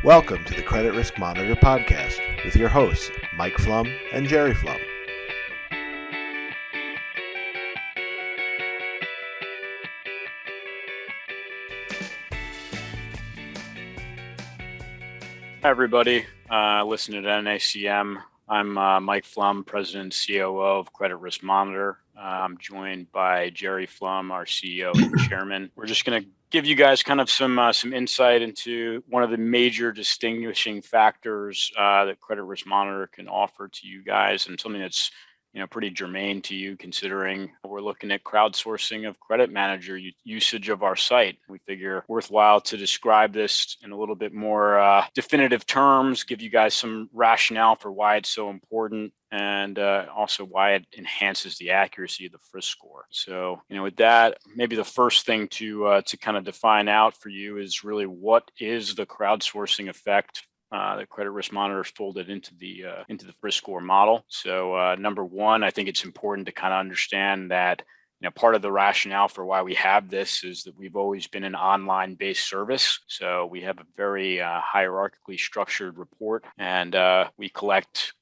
Welcome to the Credit Risk Monitor podcast with your hosts, Mike Flum and Jerry Flum. Hi, everybody. Listening to NACM. I'm Mike Flum, President and COO of Credit Risk Monitor. I'm joined by Jerry Flum, our CEO and Chairman. We're just going to give you guys kind of some insight into one of the major distinguishing factors that Credit Risk Monitor can offer to you guys, and something that's pretty germane to you, considering we're looking at crowdsourcing of credit manager usage of our site. We figure worthwhile to describe this in a little bit more definitive terms, give you guys some rationale for why it's so important, and also why it enhances the accuracy of the frisk score. So, with that, maybe the first thing to kind of define out for you is really what is the crowdsourcing effect. The Credit Risk Monitor is folded into the frisk score model. So number one, I think it's important to kind of understand that part of the rationale for why we have this is that we've always been an online-based service. So we have a very hierarchically structured report, and we collect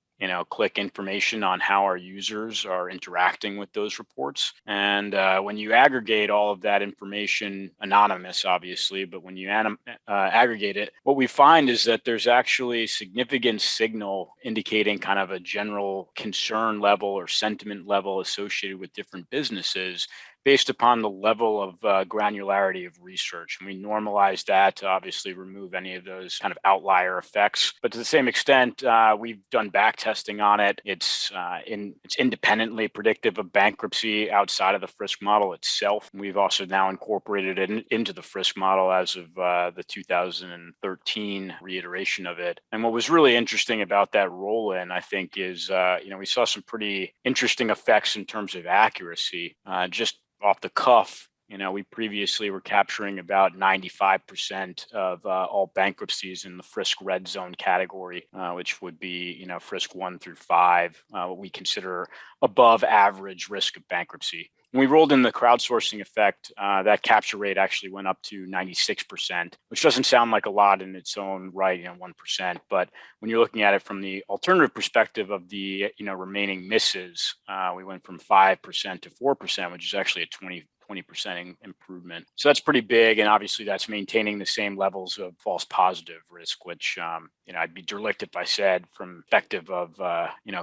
click information on how our users are interacting with those reports. And when you aggregate all of that information, anonymous, obviously, but when you aggregate it, what we find is that there's actually significant signal indicating kind of a general concern level or sentiment level associated with different businesses based upon the level of granularity of research. And we normalize that to obviously remove any of those kind of outlier effects. But to the same extent, we've done back testing on it. It's independently predictive of bankruptcy outside of the frisk model itself. We've also now incorporated it into the frisk model as of the 2013 reiteration of it. And what was really interesting about that roll-in, I think, is we saw some pretty interesting effects in terms of accuracy. Just off the cuff, we previously were capturing about 95% of all bankruptcies in the frisk red zone category, which would be, frisk 1 through 5, what we consider above average risk of bankruptcy. When we rolled in the crowdsourcing effect, that capture rate actually went up to 96%, which doesn't sound like a lot in its own right, 1%. But when you're looking at it from the alternative perspective of the, remaining misses, we went from 5% to 4%, which is actually a 20% improvement. So that's pretty big. And obviously that's maintaining the same levels of false positive risk, which, I'd be derelict if I said from the perspective of,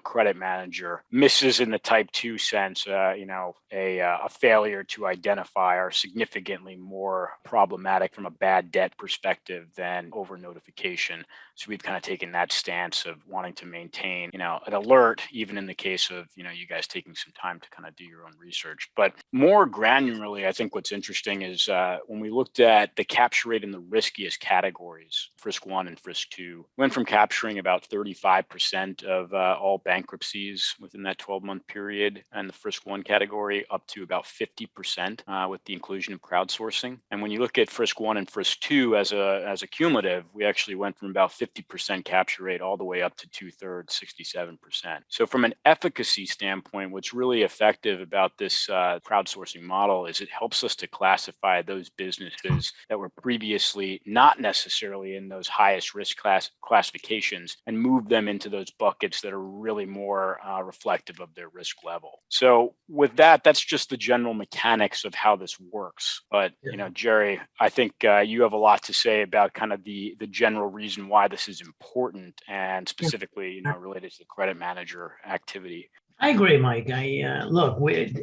credit manager misses in the type 2 sense, a failure to identify are significantly more problematic from a bad debt perspective than over notification. So we've kind of taken that stance of wanting to maintain, an alert, even in the case of, you guys taking some time to kind of do your own research. But more granularly, I think what's interesting is when we looked at the capture rate in the riskiest categories, frisk 1 and frisk 2, went from capturing about 35% of all bankruptcies within that 12-month period in the frisk 1 category up to about 50% with the inclusion of crowdsourcing. And when you look at frisk 1 and frisk 2 as a cumulative, we actually went from about 50% capture rate all the way up to 2/3, 67%. So from an efficacy standpoint, what's really effective about this crowdsourcing model is it helps us to classify those businesses that were previously not necessarily in those highest risk classifications and move them into those buckets that are really more reflective of their risk level. So with that, that's just the general mechanics of how this works. But, Jerry, I think you have a lot to say about kind of the general reason why this is important and specifically, related to the credit manager activity. I agree, Mike.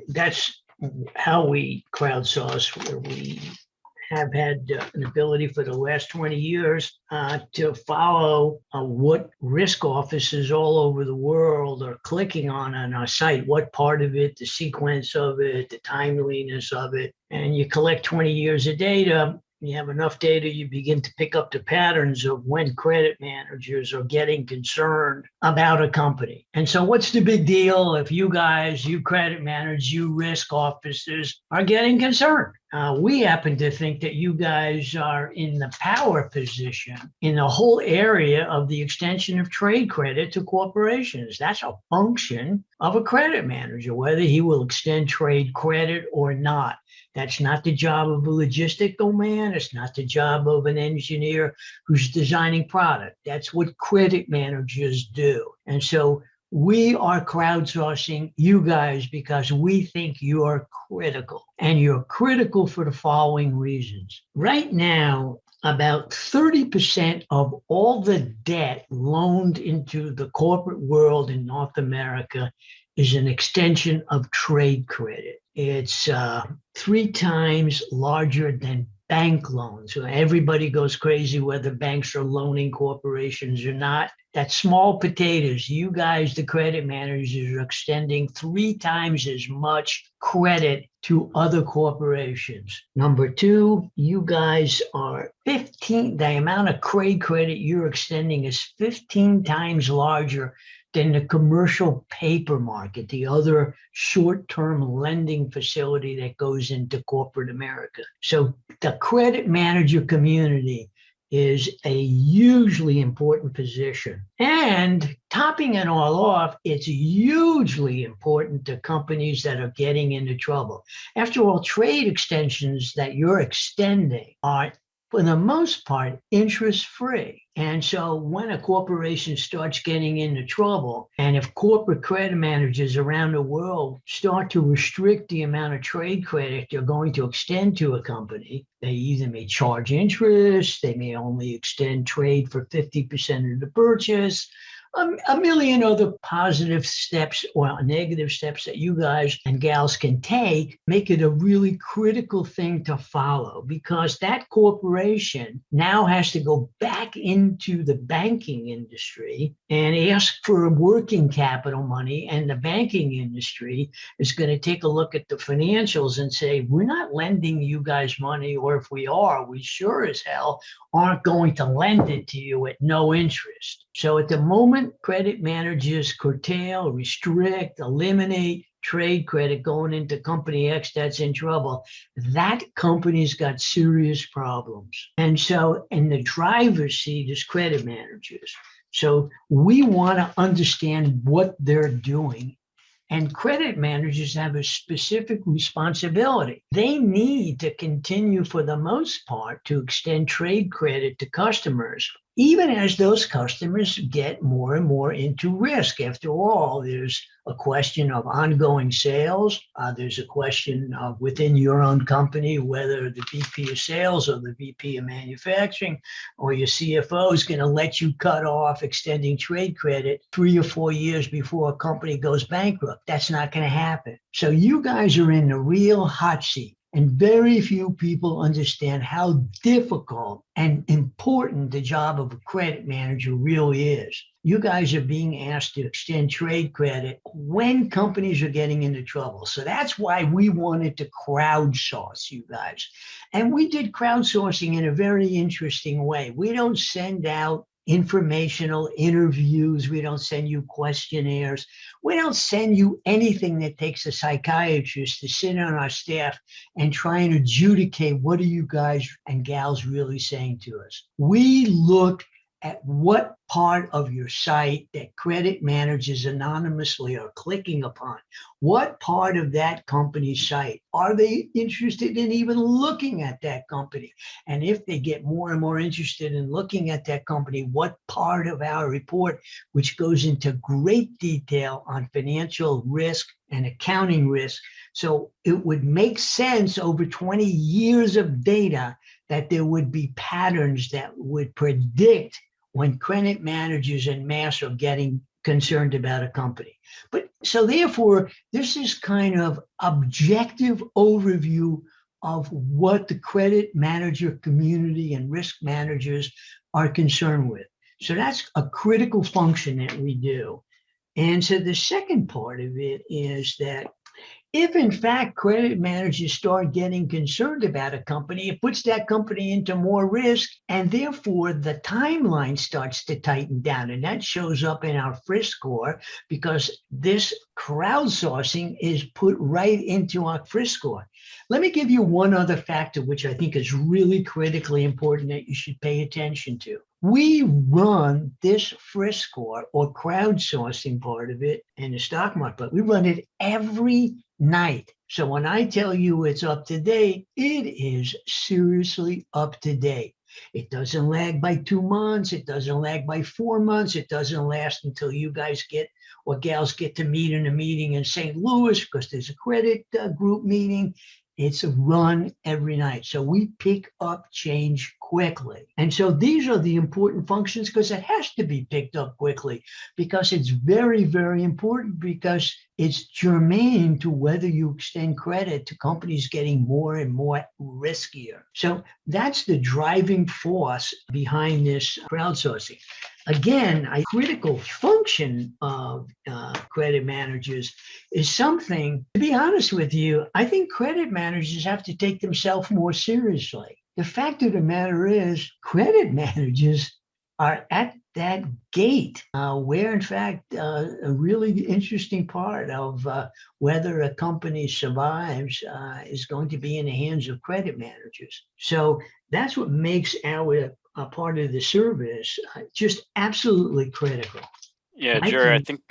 That's how we crowdsource. We have had an ability for the last 20 years to follow what risk officers all over the world are clicking on our site, what part of it, the sequence of it, the timeliness of it. And you collect 20 years of data. You have enough data, you begin to pick up the patterns of when credit managers are getting concerned about a company. And so what's the big deal if you guys, you credit managers, you risk officers are getting concerned We happen to think that you guys are in the power position in the whole area of the extension of trade credit to corporations. That's a function of a credit manager, whether he will extend trade credit or not. That's not the job of a logistical man. It's not the job of an engineer who's designing product. That's what credit managers do. And so we are crowdsourcing you guys because we think you're critical, and you're critical for the following reasons. Right now, about 30% of all the debt loaned into the corporate world in North America is an extension of trade credit. It's 3 times larger than bank loans. So everybody goes crazy whether banks are loaning corporations or not. That's small potatoes. You guys, the credit managers, are extending 3 times as much credit to other corporations. Number 2, you guys are the amount of trade credit you're extending is 15 times larger than the commercial paper market, the other short-term lending facility that goes into corporate America. So the credit manager community is a hugely important position. And topping it all off, it's hugely important to companies that are getting into trouble. After all, trade extensions that you're extending are, for the most part, interest-free. And so when a corporation starts getting into trouble, and if corporate credit managers around the world start to restrict the amount of trade credit they're going to extend to a company, they either may charge interest, they may only extend trade for 50% of the purchase, a million other positive steps or negative steps that you guys and gals can take, make it a really critical thing to follow, because that corporation now has to go back into the banking industry and ask for working capital money. And the banking industry is going to take a look at the financials and say, we're not lending you guys money, or if we are, we sure as hell aren't going to lend it to you at no interest. So at the moment, credit managers curtail, restrict, eliminate trade credit going into company X that's in trouble. That company's got serious problems. And so in the driver's seat is credit managers. So we want to understand what they're doing. And credit managers have a specific responsibility. They need to continue, for the most part, to extend trade credit to customers, even as those customers get more and more into risk. After all, there's a question of ongoing sales. There's a question of within your own company, whether the VP of sales or the VP of manufacturing or your CFO is going to let you cut off extending trade credit 3 or 4 years before a company goes bankrupt. That's not going to happen. So you guys are in the real hot seat. And very few people understand how difficult and important the job of a credit manager really is. You guys are being asked to extend trade credit when companies are getting into trouble. So that's why we wanted to crowdsource you guys. And we did crowdsourcing in a very interesting way. We don't send out informational interviews. We don't send you questionnaires. We don't send you anything that takes a psychiatrist to sit on our staff and try and adjudicate what are you guys and gals really saying to us. We look at what part of your site that credit managers anonymously are clicking upon. What part of that company's site are they interested in even looking at that company? And if they get more and more interested in looking at that company, what part of our report, which goes into great detail on financial risk and accounting risk. So it would make sense over 20 years of data that there would be patterns that would predict when credit managers en masse are getting concerned about a company. But so therefore, this is kind of objective overview of what the credit manager community and risk managers are concerned with. So that's a critical function that we do. And so the second part of it is that if in fact credit managers start getting concerned about a company, it puts that company into more risk, and therefore the timeline starts to tighten down. And that shows up in our frisk score because this crowdsourcing is put right into our frisk score. Let me give you one other factor, which I think is really critically important that you should pay attention to. We run this frisk score or crowdsourcing part of it in the stock market, but we run it every night. So when I tell you it's up to date, it is seriously up to date. It doesn't lag by 2 months. It doesn't lag by 4 months. It doesn't last until you guys get or gals get to meet in a meeting in St. Louis because there's a credit group meeting. It's a run every night. So we pick up change quickly. And so these are the important functions because it has to be picked up quickly because it's very, very important because it's germane to whether you extend credit to companies getting more and more riskier. So that's the driving force behind this crowdsourcing. Again, a critical function of credit managers is something, to be honest with you, I think credit managers have to take themselves more seriously. The fact of the matter is, credit managers are at that gate where, in fact, a really interesting part of whether a company survives is going to be in the hands of credit managers. So that's what makes our part of the service just absolutely critical. Yeah, Jerry, I think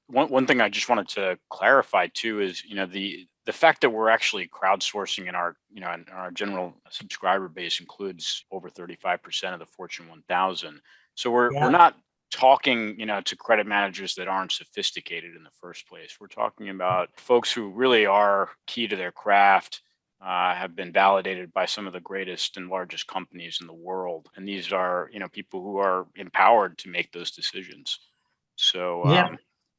one thing I just wanted to clarify too is, the fact that we're actually crowdsourcing in our general subscriber base includes over 35% of the Fortune 1000. So we're not talking, to credit managers that aren't sophisticated in the first place. We're talking about folks who really are key to their craft, have been validated by some of the greatest and largest companies in the world. And these are, people who are empowered to make those decisions. So,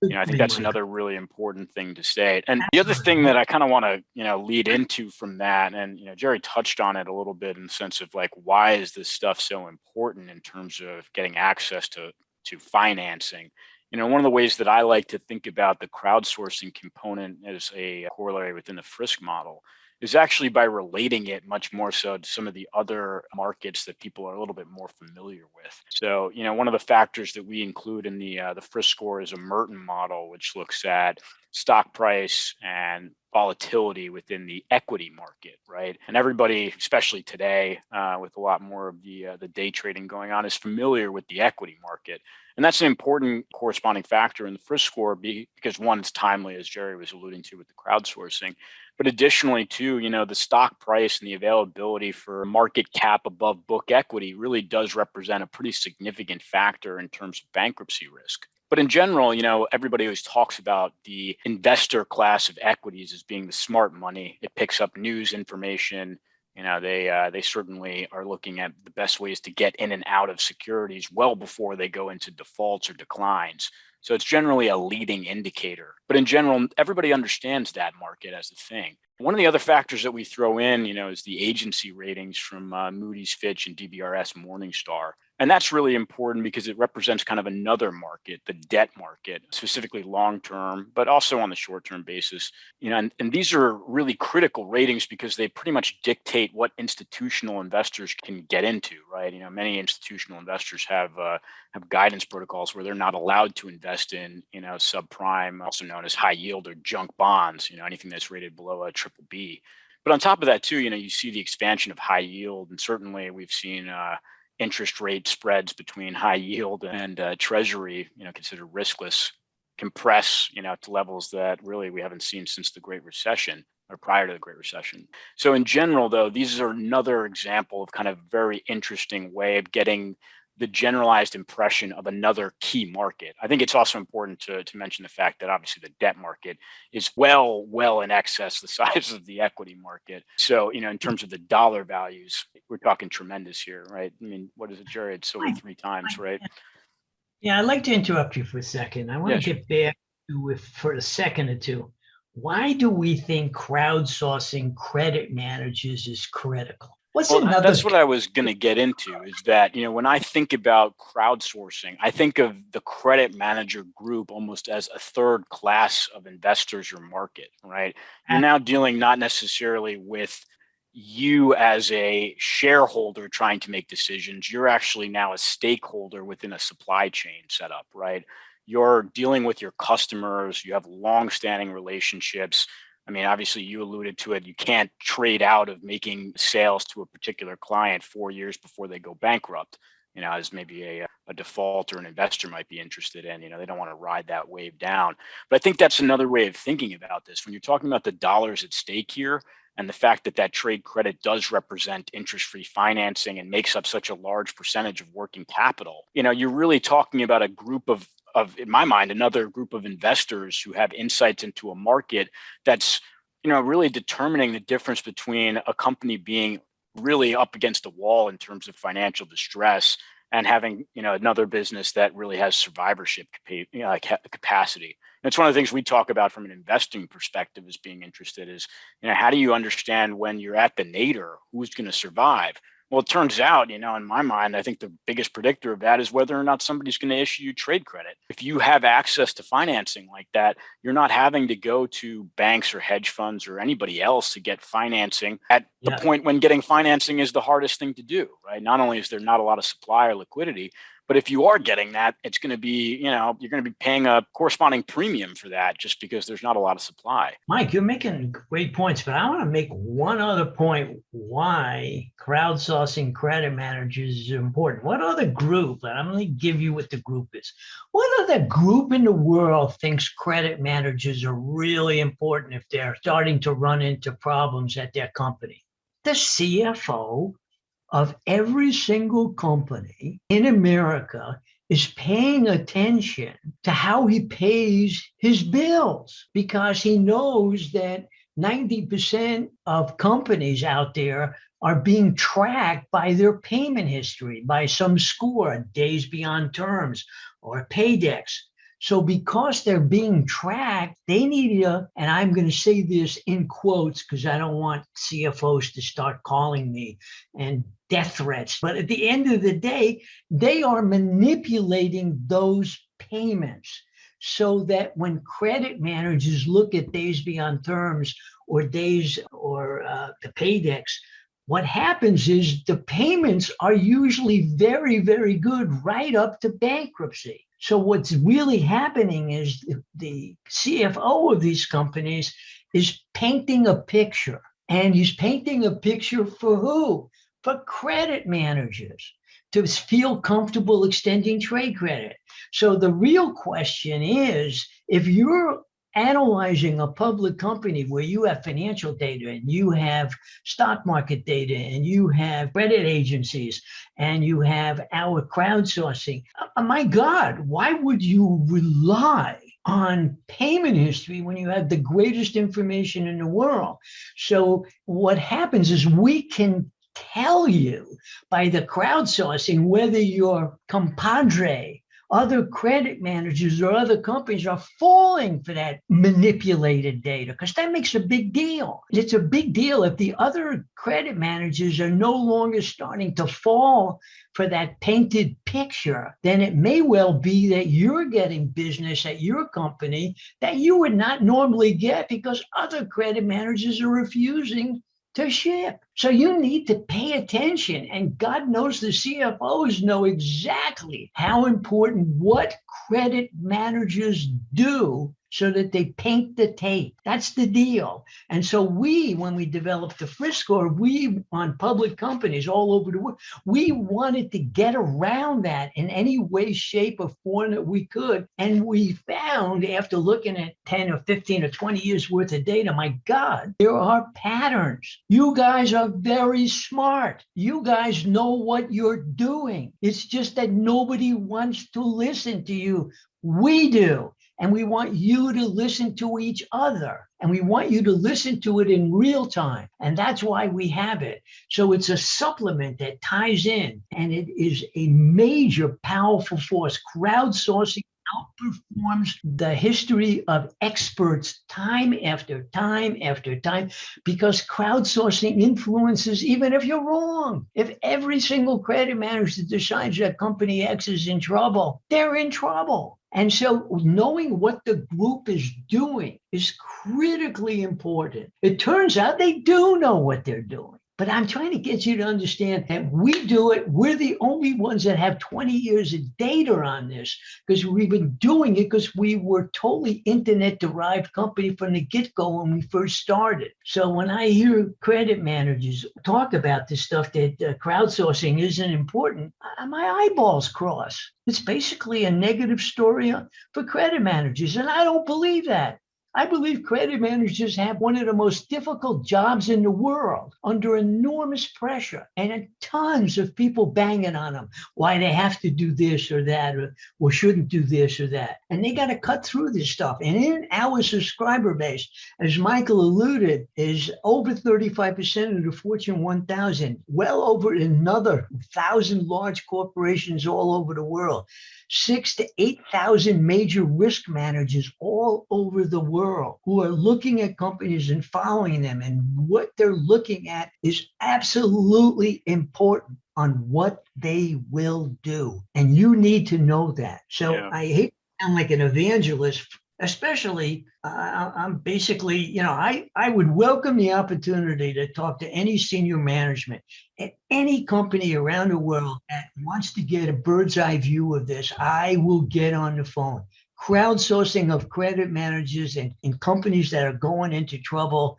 I think that's another really important thing to say. And the other thing that I kind of want to, lead into from that, and, Jerry touched on it a little bit in the sense of like, why is this stuff so important in terms of getting access to financing? One of the ways that I like to think about the crowdsourcing component as a corollary within the Frisk model is actually by relating it much more so to some of the other markets that people are a little bit more familiar with. So, one of the factors that we include in the Frisk score is a Merton model, which looks at stock price and volatility within the equity market, right? And everybody, especially today, with a lot more of the day trading going on, is familiar with the equity market. And that's an important corresponding factor in the Frisk score because one, it's timely, as Jerry was alluding to with the crowdsourcing. But additionally, too, the stock price and the availability for market cap above book equity really does represent a pretty significant factor in terms of bankruptcy risk. But in general, everybody always talks about the investor class of equities as being the smart money. It picks up news information. They certainly are looking at the best ways to get in and out of securities well before they go into defaults or declines. So it's generally a leading indicator. But in general, everybody understands that market as a thing. One of the other factors that we throw in, is the agency ratings from Moody's, Fitch, and DBRS Morningstar. And that's really important because it represents kind of another market, the debt market, specifically long-term, but also on the short-term basis. And these are really critical ratings because they pretty much dictate what institutional investors can get into, right? Many institutional investors have guidance protocols where they're not allowed to invest in, subprime, also known as high yield or junk bonds, anything that's rated below a triple B. But on top of that, too, you see the expansion of high yield. And certainly we've seen interest rate spreads between high yield and treasury, considered riskless, compress, to levels that really we haven't seen since the Great Recession or prior to the Great Recession. So in general, though, these are another example of kind of very interesting way of getting the generalized impression of another key market. I think it's also important to mention the fact that obviously the debt market is well in excess the size of the equity market. So, in terms of the dollar values, we're talking tremendous here, right? I mean, what is it, Jerry? It's over 3 times, right? Yeah, I'd like to interrupt you for a second. I want to get back to, for a second or two, why do we think crowdsourcing credit managers is critical? That's what I was going to get into is that, when I think about crowdsourcing, I think of the credit manager group almost as a third class of investors or market, right? You're now dealing not necessarily with you as a shareholder trying to make decisions. You're actually now a stakeholder within a supply chain setup, right? You're dealing with your customers. You have long-standing relationships. I mean, obviously you alluded to it. You can't trade out of making sales to a particular client 4 years before they go bankrupt, as maybe a default or an investor might be interested in. They don't want to ride that wave down. But I think that's another way of thinking about this. When you're talking about the dollars at stake here and the fact that that trade credit does represent interest-free financing and makes up such a large percentage of working capital, you're really talking about a group of, in my mind, another group of investors who have insights into a market that's, really determining the difference between a company being really up against the wall in terms of financial distress and having, another business that really has survivorship capacity. And it's one of the things we talk about from an investing perspective as being interested is, how do you understand when you're at the nadir, who's going to survive? Well, it turns out, in my mind, I think the biggest predictor of that is whether or not somebody's going to issue you trade credit. If you have access to financing like that, you're not having to go to banks or hedge funds or anybody else to get financing at the point when getting financing is the hardest thing to do, right? Not only is there not a lot of supply or liquidity, but if you are getting that, it's going to be, you're going to be paying a corresponding premium for that just because there's not a lot of supply. Mike, you're making great points, but I want to make one other point why crowdsourcing credit managers is important. What other group, and I'm going to give you what the group is, what other group in the world thinks credit managers are really important if they're starting to run into problems at their company? The CFO of every single company in America is paying attention to how he pays his bills because he knows that 90% of companies out there are being tracked by their payment history, by some score, days beyond terms or paydex. So because they're being tracked, they need to, and I'm going to say this in quotes because I don't want CFOs to start calling me and death threats. But at the end of the day, they are manipulating those payments so that when credit managers look at days beyond terms or days or the paydex, what happens is the payments are usually very, very good right up to bankruptcy. So what's really happening is the CFO of these companies is painting a picture. And he's painting a picture for who? For credit managers to feel comfortable extending trade credit. So the real question is, if you're analyzing a public company where you have financial data and you have stock market data and you have credit agencies and you have our crowdsourcing, my God, why would you rely on payment history when you have the greatest information in the world? So what happens is we can tell you by the crowdsourcing whether your compadre, other credit managers or other companies are falling for that manipulated data because that makes a big deal. It's a big deal if the other credit managers are no longer starting to fall for that painted picture, then it may well be that you're getting business at your company that you would not normally get because other credit managers are refusing to ship. So you need to pay attention. And God knows the CFOs know exactly how important what credit managers do so that they paint the tape. That's the deal. And so when we developed the Frisk score, we on public companies all over the world, we wanted to get around that in any way, shape, or form that we could. And we found after looking at 10 or 15 or 20 years worth of data, my God, there are patterns. You guys are very smart. You guys know what you're doing. It's just that nobody wants to listen to you. We do. And we want you to listen to each other. And we want you to listen to it in real time. And that's why we have it. So it's a supplement that ties in. And it is a major, powerful force. Crowdsourcing outperforms the history of experts time after time after time because crowdsourcing influences even if you're wrong. If every single credit manager decides that company X is in trouble, they're in trouble. And so knowing what the group is doing is critically important. It turns out they do know what they're doing. But I'm trying to get you to understand that we do it. We're the only ones that have 20 years of data on this because we've been doing it because we were totally internet-derived company from the get-go when we first started. So when I hear credit managers talk about this stuff that crowdsourcing isn't important, my eyeballs cross. It's basically a negative story for credit managers, and I don't believe that. I believe credit managers have one of the most difficult jobs in the world under enormous pressure and tons of people banging on them why they have to do this or that or shouldn't do this or that. And they got to cut through this stuff. And in our subscriber base, as Michael alluded, is over 35% of the Fortune 1000, well over another 1,000 large corporations all over the world. 6,000 to 8,000 major risk managers all over the world who are looking at companies and following them. And what they're looking at is absolutely important on what they will do. And you need to know that. So yeah. I hate to sound like an evangelist, especially I'm basically, I would welcome the opportunity to talk to any senior management at any company around the world that wants to get a bird's eye view of this. I will get on the phone. Crowdsourcing of credit managers and companies that are going into trouble,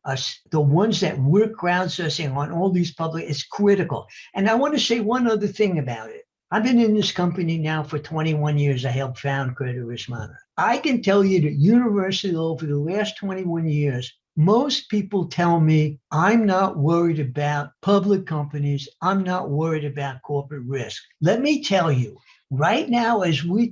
the ones that we're crowdsourcing on all these public, is critical. And I want to say one other thing about it. I've been in this company now for 21 years. I helped found CreditRiskMonitor. I can tell you that universally over the last 21 years, most people tell me I'm not worried about public companies. I'm not worried about corporate risk. Let me tell you, right now as we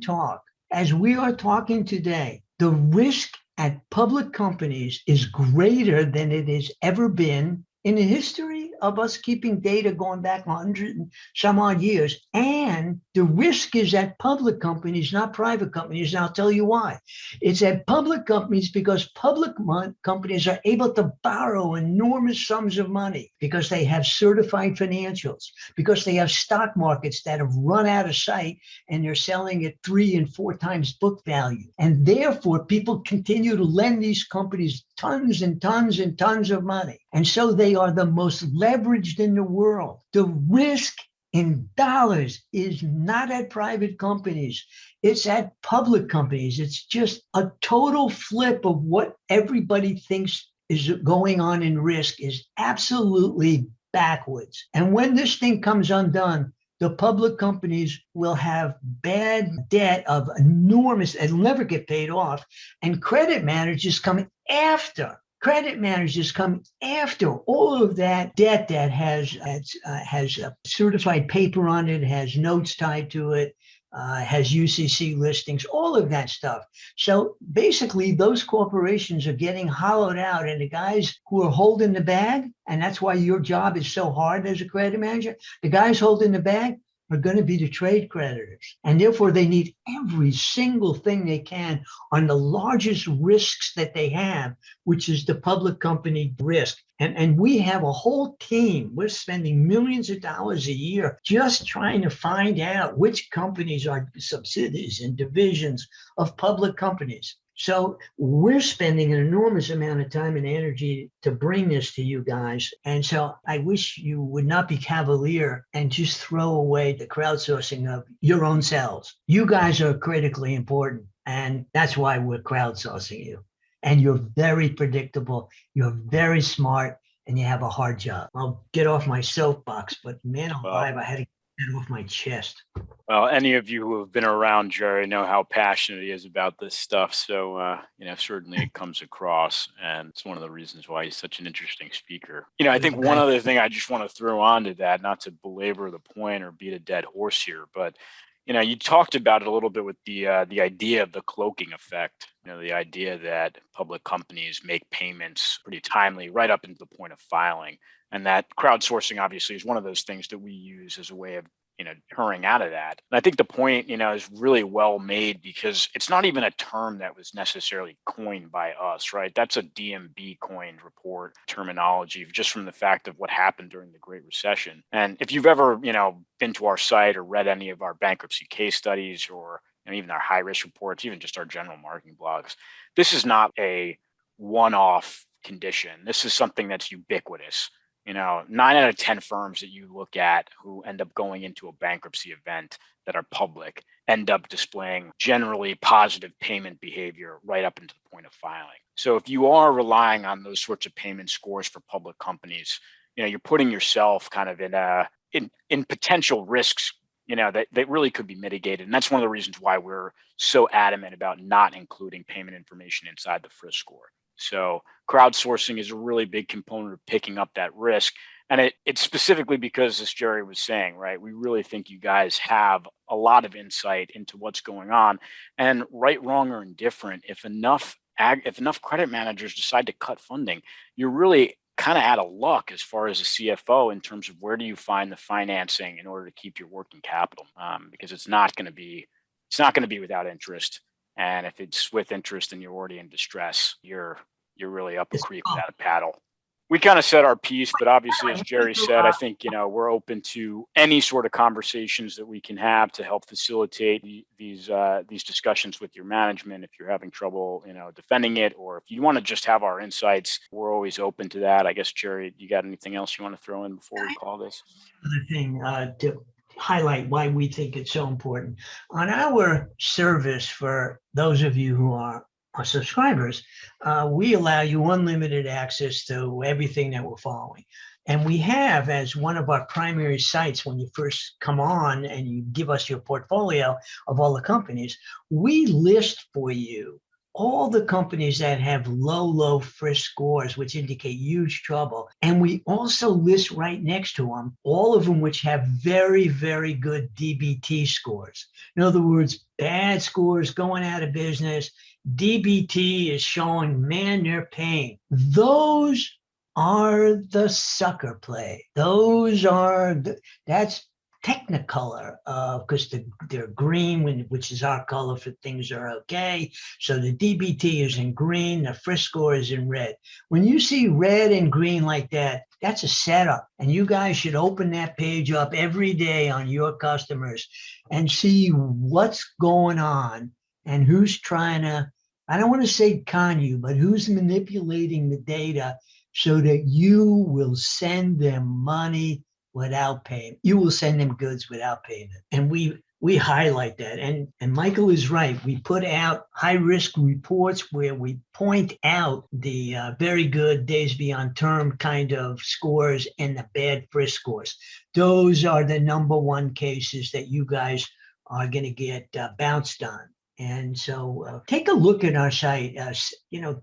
are talking today, the risk at public companies is greater than it has ever been in the history of us keeping data going back 100 and some odd years. And the risk is at public companies, not private companies. And I'll tell you why. It's at public companies because public companies are able to borrow enormous sums of money because they have certified financials, because they have stock markets that have run out of sight and they're selling at 3 and 4 times book value. And therefore, people continue to lend these companies tons and tons and tons of money. And so they are the most leveraged in the world. The risk in dollars is not at private companies. It's at public companies. It's just a total flip of what everybody thinks is going on in risk is absolutely backwards. And when this thing comes undone, the public companies will have bad debt of enormous and never get paid off. And credit managers come after. Credit managers come after all of that debt that has certified paper on it, has notes tied to it, has UCC listings, all of that stuff. So basically, those corporations are getting hollowed out, and the guys who are holding the bag, and that's why your job is so hard as a credit manager, the guys holding the bag are going to be the trade creditors. And therefore, they need every single thing they can on the largest risks that they have, which is the public company risk. And we have a whole team. We're spending millions of dollars a year just trying to find out which companies are subsidiaries and divisions of public companies. So we're spending an enormous amount of time and energy to bring this to you guys. And so I wish you would not be cavalier and just throw away the crowdsourcing of your own selves. You guys are critically important, and that's why we're crowdsourcing you. And you're very predictable, you're very smart, and you have a hard job. I'll get off my soapbox, but man alive, I had to get off my chest. Well, any of you who have been around Jerry know how passionate he is about this stuff. So, certainly it comes across, and it's one of the reasons why he's such an interesting speaker. I think one other thing I just want to throw onto that, not to belabor the point or beat a dead horse here, but you talked about it a little bit with the idea of the cloaking effect. The idea that public companies make payments pretty timely right up into the point of filing, and that crowdsourcing obviously is one of those things that we use as a way of hurrying out of that. And I think the point, is really well made because it's not even a term that was necessarily coined by us, right? That's a DMB coined report terminology just from the fact of what happened during the Great Recession. And if you've ever, been to our site or read any of our bankruptcy case studies or even our high risk reports, even just our general marketing blogs, this is not a one-off condition. This is something that's ubiquitous. 9 out of 10 firms that you look at who end up going into a bankruptcy event that are public end up displaying generally positive payment behavior right up into the point of filing. So if you are relying on those sorts of payment scores for public companies, you're putting yourself kind of in potential risks, that really could be mitigated. And that's one of the reasons why we're so adamant about not including payment information inside the FRISC score. So crowdsourcing is a really big component of picking up that risk. And it's specifically because, as Jerry was saying, right, we really think you guys have a lot of insight into what's going on. And right, wrong, or indifferent, if enough credit managers decide to cut funding, you're really kind of out of luck as far as a CFO in terms of where do you find the financing in order to keep your working capital, because it's not going to be without interest. And if it's with interest and you're already in distress, you're really up a creek without a paddle. We kind of said our piece, but obviously, as Jerry said, I think, we're open to any sort of conversations that we can have to help facilitate these discussions with your management. If you're having trouble, defending it, or if you want to just have our insights, we're always open to that. I guess, Jerry, you got anything else you want to throw in before we call this? Another thing to highlight why we think it's so important. On our service, for those of you who are our subscribers, we allow you unlimited access to everything that we're following. And we have, as one of our primary sites, when you first come on and you give us your portfolio of all the companies, we list for you all the companies that have low FRISC scores, which indicate huge trouble. And we also list right next to them, all of them which have very, very good DBT scores. In other words, bad scores, going out of business. DBT is showing, man, they're paying. Those are the sucker play. That's Technicolor, because they're green, which is our color for things are okay. So the DBT is in green, the FRISC score is in red. When you see red and green like that, that's a setup. And you guys should open that page up every day on your customers and see what's going on and who's trying to, I don't want to say con you, but who's manipulating the data so that you will send them money without paying. You will send them goods without payment. And we highlight that. And Michael is right. We put out high risk reports where we point out the very good days beyond term kind of scores and the bad FRISC scores. Those are the number one cases that you guys are going to get bounced on. And so take a look at our site,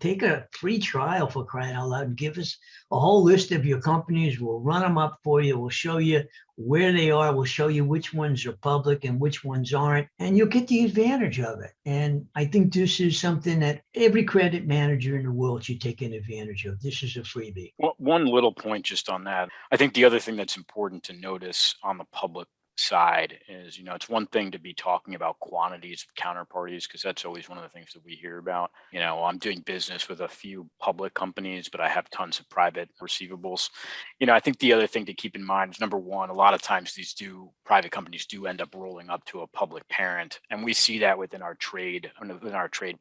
take a free trial for crying out loud and give us a whole list of your companies. We'll run them up for you. We'll show you where they are. We'll show you which ones are public and which ones aren't, and you'll get the advantage of it. And I think this is something that every credit manager in the world should take an advantage of. This is a freebie. Well, one little point just on that. I think the other thing that's important to notice on the public side is, it's one thing to be talking about quantities of counterparties, because that's always one of the things that we hear about. I'm doing business with a few public companies, but I have tons of private receivables. I think the other thing to keep in mind is, number one, a lot of times private companies do end up rolling up to a public parent, and we see that within our trade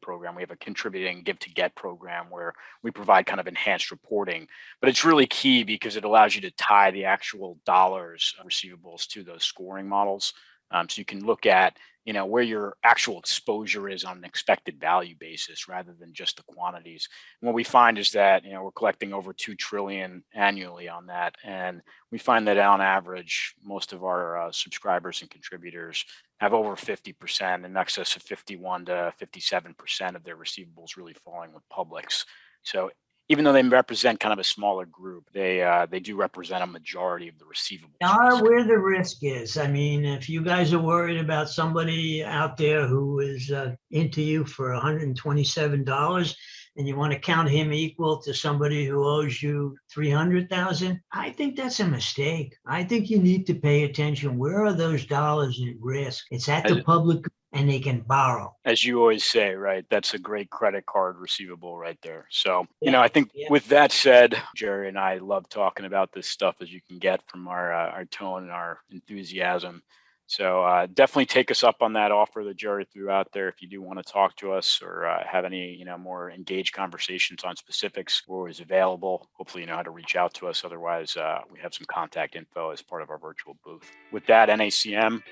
program. We have a contributing give to get program where we provide kind of enhanced reporting, but it's really key because it allows you to tie the actual dollars of receivables to those scoring models. So you can look at, where your actual exposure is on an expected value basis rather than just the quantities. And what we find is that, we're collecting over 2 trillion annually on that. And we find that on average, most of our subscribers and contributors have over 50%, in excess of 51 to 57% of their receivables really falling with publics. So even though they represent kind of a smaller group, they do represent a majority of the receivables. Are where the risk is. I mean, if you guys are worried about somebody out there who is into you for $127 and you want to count him equal to somebody who owes you $300,000, I think that's a mistake. I think you need to pay attention. Where are those dollars at risk? It's at the public, and they can borrow. As you always say, right? That's a great credit card receivable right there. So, I think with that said, Jerry and I love talking about this stuff, as you can get from our tone and our enthusiasm. So definitely take us up on that offer that Jerry threw out there. If you do want to talk to us or have any, more engaged conversations on specifics, we're always available. Hopefully you know how to reach out to us. Otherwise, we have some contact info as part of our virtual booth. With that, NACM,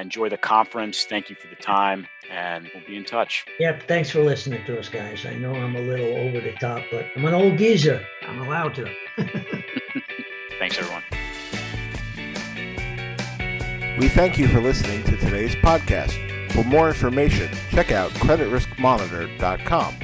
enjoy the conference. Thank you for the time, and we'll be in touch. Yep, thanks for listening to us, guys. I know I'm a little over the top, but I'm an old geezer. I'm allowed to. Thanks, everyone. We thank you for listening to today's podcast. For more information, check out CreditRiskMonitor.com.